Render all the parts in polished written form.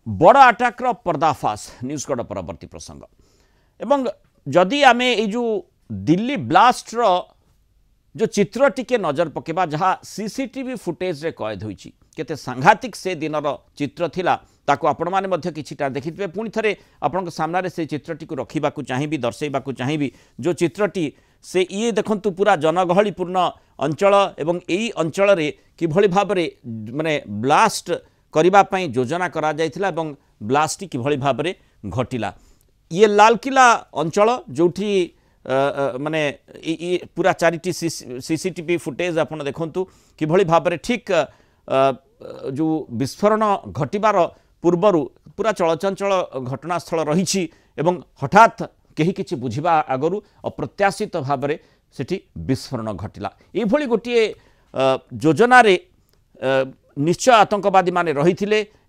बड़ आटाक्र पर्दाफाश न्यूज कड़ परवर्ती प्रसंग एवं जदि आमे ये जो दिल्ली ब्लास्ट रो जो चित्र टिके नजर पकेबा जहाँ सीसीटीवी फुटेज रे कैद होईची केते सांघातिक से दिनर चित्र थिला ताको आपण माने मध्य किछिटा देखिथिबे पुणी थरे आपनक सामने से चित्रटी को रखिबा को चाहिबी दर्शैबा को चाहिबी जो चित्रटी से ये देखंतु पूरा जनगहलीपूर्ण अंचल एवं एई अंचल रे किभଳି भाबरे माने ब्लास्ट करिबा पई योजना करा जायथिला एवं ब्लास्ट किभଳି भाबरे घटिला ये लाल किला अंचल जोठी माने पूरा चारिटी सीसीटीवी फुटेज आपण देखंतु किभଳି भाबरे ठीक जो विस्फोरण घटिबार पूर्वर पूरा चलचंचल घटनास्थल रही एवं हठात कहीं किसी बुझा आगु अप्रत्याशित भाव में सेठी विस्फोरण घटिला ये गोटे योजना निश्चय आतंकवादी माने रही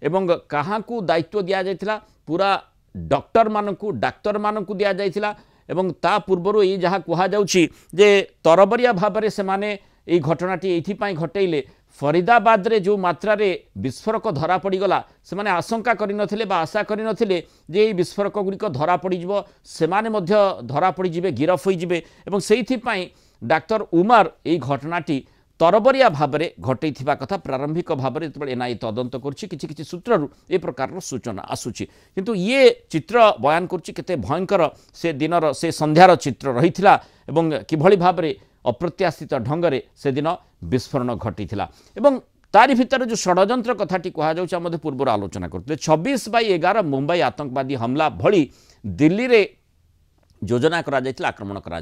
एवं कहाँ को दायित्व दि जाइथिला पूरा डॉक्टर मानकू डाक्तर मानकू दि जाइथिला एवं ता पूर्वर ये जहाँ कह जाउछि जे तरबरिया भाव में से माने ये घटनाटी एइथिपाई घटेइले फरीदाबाद रे जो मात्रा रे विस्फोरक धरा पड़गला से माने आशंका करिनथिले बा आशा करिनथिले जे विस्फोरक गुड़िक धरा पड़िजिवो सेमाने मध्य धरा पड़िजिबे गिरफ होइजिबे एवं सेइथिपाई डाक्टर उमर एई घटनाटी तरबरिया भाव में घटैथिबा कथा प्रारंभिक भाव में जेतेबेले एनआईए तदंत करछि किछि किछि सूत्ररु ए प्रकार सूचना आसुछि किंतु ये चित्र बयान करछि केते भयंकर से दिनर से संध्यार चित्र रहिथिला एवं किभଳି भाव में अप्रत्याशित ढंग से दिन विस्फोरण घटी एवं तारी भितर जो षड्यंत्र कथाटी कह पूर्व आलोचना करते 26/11 मुंबई आतंकवादी हमला भली दिल्ली रे योजना करा आक्रमण करा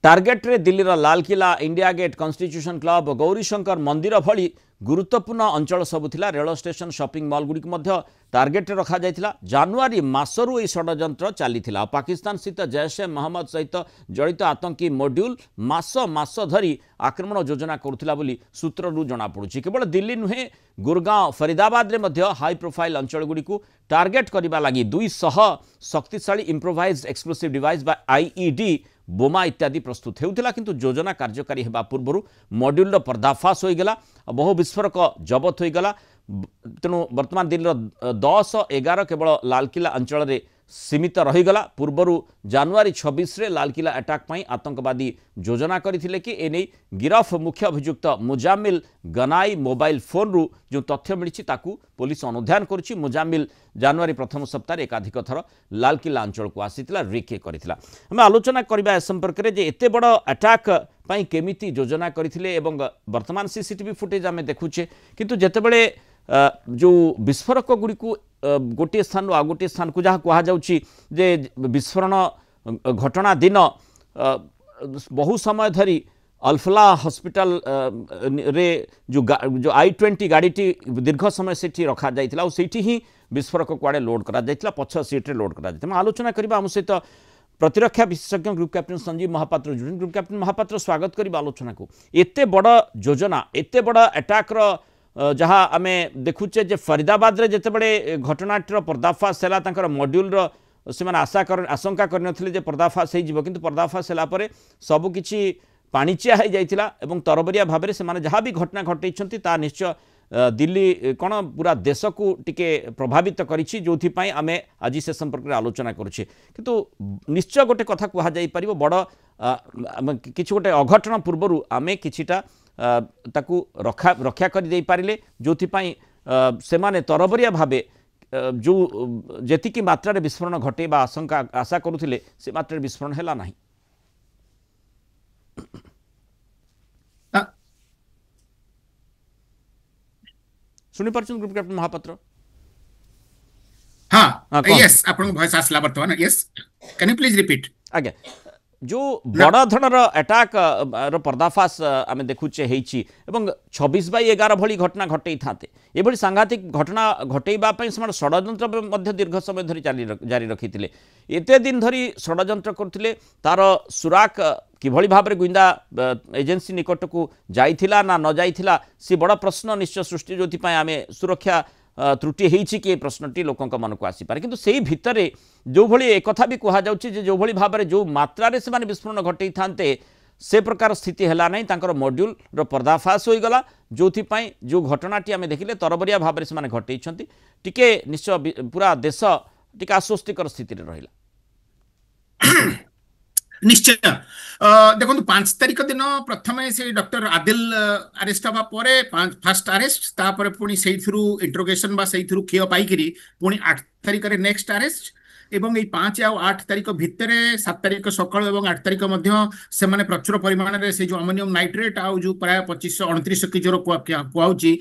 टार्गेट रे दिल्लीर Lal Qila India Gate Constitution Club Gaurishankar मंदिर भली गुरुत्वपूर्ण अंचल सबु थिला रेल स्टेशन शॉपिंग मॉल गुडी मध्य टार्गेट रखा जाइथिला जनवरी मासरू ए षड्यंत्र चलीथिला पाकिस्तान स्थित जैश ए मोहम्मद सहित जड़ित आतंकी मॉड्यूल मास धरी आक्रमण योजना करुथिला बोली सूत्ररू जना पड़ुछि केवल दिल्ली नुहे गुरगांव फरीदाबाद रे मध्य हाई प्रोफाइल अंचल गुडी को टार्गेट करिबा लागि 200 शक्तिशाली इम्प्रोवाइज्ड एक्सप्लोसिव डिवाइस बा आईईडी बोमा इत्यादि प्रस्तुत होता किंतु योजना कार्यकारी होगा पूर्व मॉड्यूल पर्दाफाश हो गला बहु विस्फोरक जबत हो गला तेणु वर्तमान दिल्ली 10-11 केवल लालकिला अंचल में सीमित रहीगला पूर्वर जनवरी 26 रे लालकिला अटैक पाई आतंकवादी योजना करथिले कि एने गिरफ मुख्य अभियुक्त मुजामिल गनाई मोबाइल फोन रु जो तथ्य मिली ताकू पुलिस अनुध्यान करुछि मुजामिल जनवरी प्रथम सप्ताह एकाधिक थर लालकिला अंचल को आसीतिला रिके करथिला हम आलोचना करबा ए संपर्क रे जे एते बड़ अटैक पाई केमिति योजना करथिले एवं वर्तमान सीसीटीवी फुटेज आमे देखुछे किंतु जेतेबेले जो विस्फोरक गुड़ी को गोटे स्थान आ गोटे स्थान को जहाँ कह जे विस्फोरण घटना दिन बहु समय धरी अल्फला हॉस्पिटल रे जो I-20 गाड़ीटी दीर्घ समय से रखा जाइथिला और सेठी ही विस्फोरक कुआड़े लोड करा जाइथिला पछ सीट रे लोड करा जाइथिला आलोचना करबा हम सहित प्रतिरक्षा विशेषज्ञ ग्रुप कैप्टेन संजीव महापात्र जुड़न ग्रुप कैप्टेन महापात्र स्वागत करबा आलोचना को एते बड़ योजना एते बड़ अटैक जहाँ आम देखुचे जे फरीदाबाद रे जेते बड़े घटनाटीर पर्दाफाश है मॉड्यूल से आशंका करनथिले पर्दाफाश हो किंतु पर्दाफाश है सबकि पाणिचिया हो जाइथिला एवं तरबरिया भाव में से जहाँ भी घटना घटई ता निश्चय दिल्ली कौन पूरा देश को टिके प्रभावित करिछि जोथिपाई आमे आज से संपर्क में आलोचना करुछे किंतु निश्चय गोटे कथा कह जाई परिबो बड़ किछि गोटे अघटन पूर्वरु आमे किछिटा ताकू रक्षा कर दे पारिले जोथिपाई से माने तरबरिया भावे जो जेतिकी मात्रा रे विस्फोरण घटे बा आशंका आशा करुथिले से मात्रा विस्फोरण हैला नाही सुनी परछन ग्रुप कैप्टन महापात्र हां यस आपन वॉइस आसला वर्तमान yes can you please repeat आगे जो बड़ धरनर अटैक रो पर्दाफाश आम देखुचे हेछि एवं 26/11 भली घटना घटई थाते एभली सांघातिक घटना घटैबा पई समान षड्यंत्र मध्य दीर्घ समय धरी जारी रखिथिले एते दिन धरी षड्यंत्र करथिले तार सुराक किभଳି भाबरे गुइंदा एजेंसी निकट को जाइथिला ना न जाइथिला से बड़ प्रश्न निश्चय सृष्टि जोथि पई आमे सुरक्षा त्रुटि होइछि कि प्रश्नटी लोकंक मन को आसी पारे किंतु सेही भितरे जो भली एक कथा भी कहा जाउछि जे जो भली भाबरे जो मात्रा रे से माने विस्फोरण घटई थांते से प्रकार स्थिति है ना मॉड्यूल पर्दाफाश हो गला जो जो घटनाटी आम देखिले तरबरिया भाव में घटे टिके निश्चय पूरा देश टिके आश्वस्तिकर स्थिति रहिला। निश्चय देखो 5 तारिख दिन प्रथम से डॉक्टर आदिल अरेस्ट हवा परे फर्स्ट अरेस्ट तापर पुणी से इंट्रोगेशन बा से खियो पाई पुणी 8 तारिख रे नेक्स्ट अरेस्ट एवं 5 और 8 तारिख भितर 7 तारिख सकाल और 8 तारिख से प्रचुर परिमाण में से जो अमोनियम नाइट्रेट आउ जो प्राय 2529 किजोर कुआउची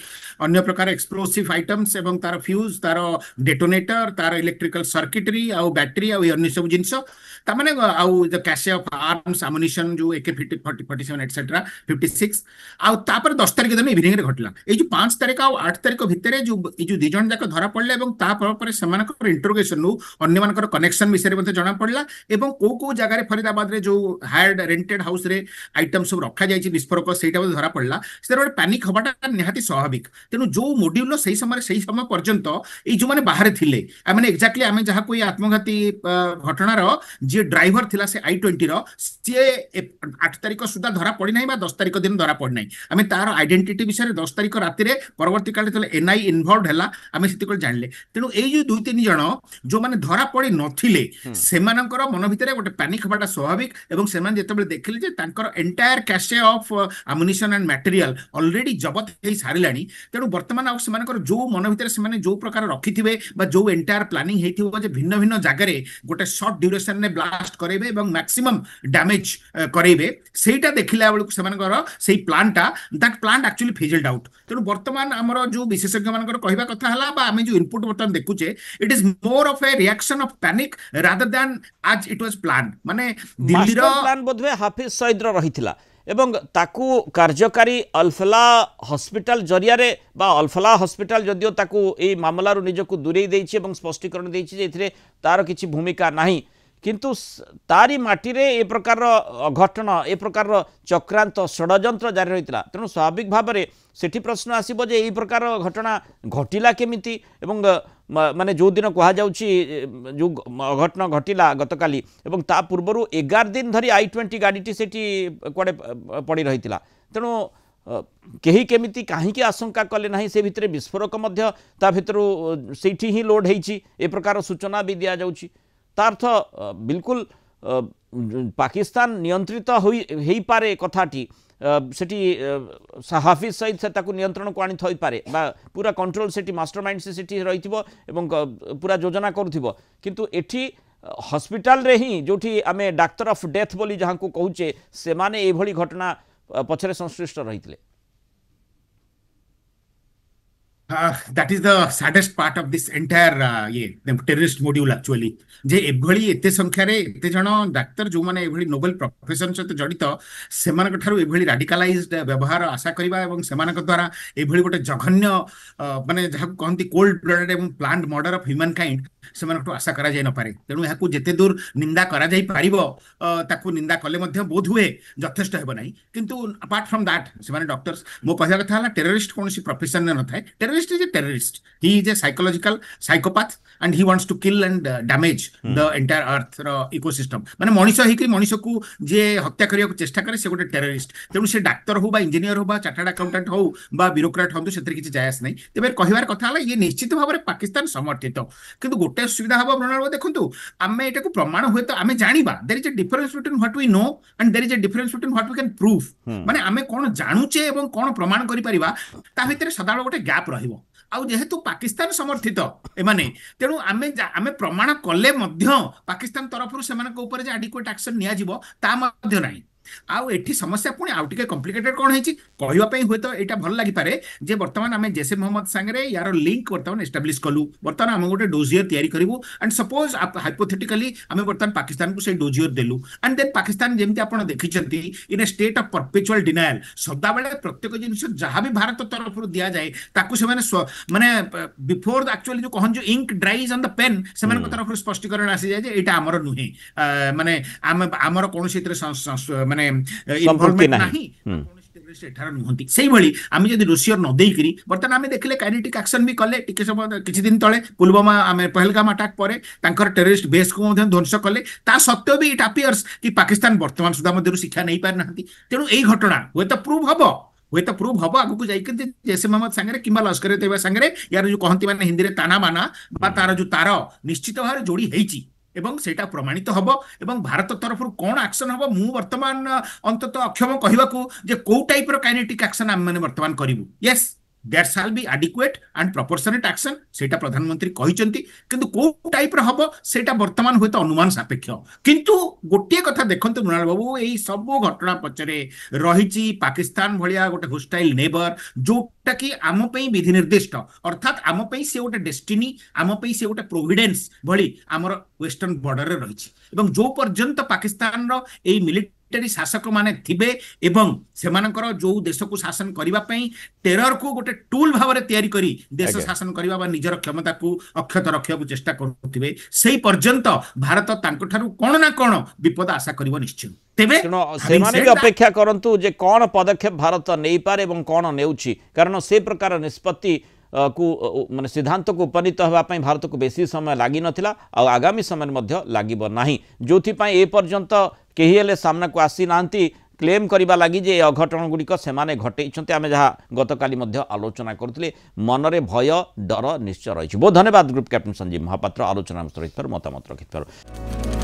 अन्य प्रकार एक्सप्लोसिव आइटम्स एवं तार फ्यूज तार डेटोनेटर तार इलेक्ट्रिकल सर्किटरी आउ बैटरी आउ अन्य सब जिनस तामाने आउ द कैशे ऑफ आर्म्स अम्युनिशन जो AK-47 एटसेट्रा 56 आउ तापर 10 तारिख दिन इवनिंग रे घटला ए जो 5 तारिख और 8 तारिख भितर जो दी जन जाक धरा पड़ले एवं तापर सेमानकर इंटरोगेशन नु अन्य कनेक्शन विषय में जना पड़ा एवं को जगह फरीदाबाद रे जो हायर्ड रेंटेड हाउस रे आइटम सब रखा जाय विस्फोरक सेटा धरा पड़ा से पैनिक हवाटा निहाती स्वाभाविक तेणु जो मॉड्यूल से समय पर्यंत ये जो मैंने बाहर थिले मैंने एक्जाक्टली आम जहाँ कोई आत्मघाती घटनार जी ड्राइवर थिला से I-20 सी 8 तारिख सुधा धरा पड़ना 10 तारिख दिन धरा पड़ना आम तार आइडेंटिटी विषय 10 तारिख राति परवर्त काल NI इनवल्व है आम से जानले तेणु ये जो 2-3 जन जो मैंने धरा पड़ नथिले सेमानकर मन भितर गोटे पैनिक हवाटा स्वाभाविक एवं सेमान जेतेबेले देखिले जे तांकर entire cache of ammunition and material already जबत हे सारिलानी तेणु वर्तमान आ सेमानकर जो मन भितर सेमाने जो प्रकार रखिथिबे बा जो एंटायर प्लानिंग हेथिबो जे भिन्न भिन्न जागारे गोटे शॉर्ट ड्यूरेशन ने ब्लास्ट करेबे एवं मैक्सिमम डैमेज करेबे सेटा देखिला बेलू सेमानकर सेही प्लानटा that plan actually fizzled out तेणु वर्तमान हमर जो विशेषज्ञ मानकर कहबा कथा हला बा आमे जो इनपुट वर्तमान देखुचे it is more of a reaction of panic rather than as it was plan माने दिल्ली रो प्लान बोधवे हाफिज सईद रो रहिथिला एवं ताकू कार्यकारी अल्फला हॉस्पिटल जरिया रे बा अल्फला हॉस्पिटल जदियो ताकू ए मामला रो निजको दूरेई देछि एवं स्पष्टीकरण देछि जे एथिरे तार किछि भूमिका नाही किंतु तारी माटी रे ए प्रकार घटना ए प्रकार चक्रांत षडयंत्र जारी रहितला तेणु स्वाभाविक भाव में सेठी प्रश्न आसीबो जे ए प्रकार घटना घटिला केमिति एवं माने जो दिन कहा जाउछि जो घटना घटिला गतकाली एवं ता पूर्वरु 11 दिन धरी I-20 गाड़ीटी सेठी कोडे पड़ी रहितला तेणु केही केमिति काहीकि आशंका कले नाही से भितरे विस्फोरक मध्य ता भितरु सेठी ही लोड हेछि ए प्रकार सूचना भी दिया जाउछि तार्थ बिल्कुल पाकिस्तान नियंत्रित होई पारे कथाटी सेठी हाफिज सईद से ताकू नियंत्रण को आनी थई पारे बा पूरा कंट्रोल सेठी मास्टरमाइंड से सेठी रहिथिबो एवं पूरा योजना करूथिबो किंतु एठी हॉस्पिटल रे ही जोठी आमे डॉक्टर ऑफ डेथ बोली जहां को कहूचे से माने ए भली घटना पछरे संश्लिष्ट रहितले that is the saddest part of this entire the terrorist module actually जे एभली एते संख्या रे एते जण डाक्टर जो माने एभली नोबेल प्रोफेशन सहित जड़ित सेमानक ठारू एभली राडिकलाइज्ड व्यवहार आशा करिबा एवं सेमानक द्वारा एभली गोटे जघन्य माने जहा कहंती कोल्ड ब्लडेड एवं planned murder of human kind सेमानक आशा करा जाय न पारे तेणु याकू जेते दूर निंदा करा जाय पारिबो ताकू निंदा कले मध्ये बोध हुए यथेष्ट हेबो नाही किंतु अपार्ट फ्रॉम दैट सेमाने डॉक्टर्स मो कहया कथा हला टेररिस्ट कोनसी प्रोफेशन न थाए terrorist is a terrorist he is a psychological psychopath and he wants to kill and damage the entire earth रो इकोसिस्टम माने मनुष्य हिकरी मनुष्य को जे हत्या करिया को चेष्टा करे से गोटे टेररिस्ट तेणु से डाक्टर हो बा इंजीनियर हो बा चार्टर्ड अकाउंटेंट हो बा ब्यूरोक्रेट हो सेतिर किछि जायस नै तेबे कहिवार कथा हला ये निश्चित भाव में पाकिस्तान समर्थित किंतु गोटे सुविधा हबो मृणाल देखंतु आमे एटा को प्रमाण होय तो आमे जानिबा there is a difference between what we know and there is a difference between what we can prove माने आमे कोन जानुचे एवं कोन प्रमाण करि परिबा ता भितर सदाळ गोटे गैप रहिबो आउ जेहेतु पाकिस्तान समर्थित एमाने तेणु आमे प्रमाण कले मध्य पाकिस्तान तरफ से एडिक्वेट एक्शन निया जिवो ता मध्य नाही आउ एठी समस्या पुणी आउ टिके कॉम्प्लिकेटेड कोन हेची कहवा पई होय तो एटा भल लागि पारे जे वर्तमान आमे जैसे मोहम्मद संगरे यार लिंक वर्तमान एस्टैब्लिश कलु वर्तमान आमे गोटे डोजियर तयारी करिवु एंड सपोज हाइपोथेटिकली आमे वर्तमान पाकिस्तान को से डोजियर देलु एंड देन पाकिस्तान जेमति आपण देखिचंती इन ए स्टेट ऑफ परपेचुअल डिनायल सदा बेले प्रत्येक जिनिस जहां भी भारत तरफ दिया जाए ताकू से माने बिफोर एक्चुअली जो कहन जो ink dries on the pen से माने तरफ स्पष्टीकरण आसी जाए जे एटा हमर नुहे माने हमर कोन क्षेत्र माने इन्वॉल्वमेंट नाही ଏଠାରେ ନୁହନ୍ତି ସେଇଭଳି ଆମେ ଯଦି ରୁଷିୟର ନ ଦେଇକିରି ବର୍ତ୍ତମାନ ଆମେ ଦେଖିଲେ କାଇନେଟିକ୍ ଆକ୍ସନ ବି କଲେ ଟିକେ ସମୟ କିଛି ଦିନ ତଳେ ପୁଲୱାମା ଆମେ ପହଲଗାମ ଆଟାକ୍ ପରେ ତାଙ୍କର ଟେରରିଷ୍ଟ ବେସ୍କୁ ମଧ୍ୟ ଧ୍ୱଂସ କଲେ ତା ସତ୍ତ୍ୱେ ବି ଇଟ୍ ଆପିୟର୍ସ କି ପାକିସ୍ତାନ ବର୍ତ୍ତମାନ ସୁଦ୍ଧା ମଧ୍ୟରୁ ଶିକ୍ଷା ନେଇପାରିନାହାନ୍ତି ତେଣୁ ଏଇ ଘଟଣା ହୁଏତ ପ୍ରୁଭ୍ ହବ ଆଗକୁ ଯାଇକି ଜୈସେ ମହମ୍ମଦ ସାଙ୍ଗରେ କିମ୍ବା ଲସ୍କର ଏ ତୈବା ସାଙ୍ଗରେ ୟାର ଯୋଉ କହନ୍ତି ମାନେ ହିନ୍ଦୀରେ ତାନା ବାନା ବା ତାର ଯୋଉ ତାର ନିଶ୍ଚିତ ଭାବରେ ଯୋଡି ହେଇଛି এবং সেটা প্রমাণিত হব এবং ভারত তরফରୁ কোন আকশন হব মু বর্তমান অন্তত অক্ষম কহিবাকু যে কোউ টাইপর কাইনেটিক আকশন আমি মানে বর্তমান করিবু yes there shall be adequate and proportionate action সেটা প্রধানমন্ত্রী কহিছন্তি কিন্তু কোউ টাইপর হব সেটা বর্তমান হয়তো অনুমান সাপেক্ষ কিন্তু গোটিয়ে কথা দেখন্তু মৃণাল বাবু এই সব ঘটনা পছরে রহিছি পাকিস্তান ভলিয়া গোটে হোস্টাইল নেবর যোটা কি আম পই বিধি নির্দিষ্ট অর্থাৎ আম পই সে গোটে ডেস্টিনি আম পই সে গোটে প্রভিডেন্স ভলি আমার ওয়েস্টার্ন বর্ডর রে রহিছি এবং जो পর্যন্ত পাকিস্তান র এই मिलिटरी शासक माने थिबे एवं सेमानकर जो देश को शासन करबा पई टेरर को गोटे टूल भावरे तयारी करी देश शासन करबा बा निजर क्षमता को अक्षत रखिया चेष्टा करथिबे सेही पर्यंत भारत तांको ठारू कोन ना कोन विपद आशा करिवो निश्चित तेबे सेमाने भी अपेक्षा करंतु जे कोन पदक्षेप भारत नहीं पारे एवं कोन नेउची कारण से प्रकार निष्पत्ति को माने सिद्धांत को उपनीत होगापी भारत को बेसी समय लगी नाला आगामी समय लगे ना जो ए पर्यंत कही हेले सामना को आसी ना क्लेम करने लगी जे अघटन गुड़िक से घटे आम जहाँ गतकाली आलोचना करुले मनरे भय डर निश्चय रही बहुत धन्यवाद ग्रुप कैप्टन संजीव महापात्र आलोचना मतामत रखि।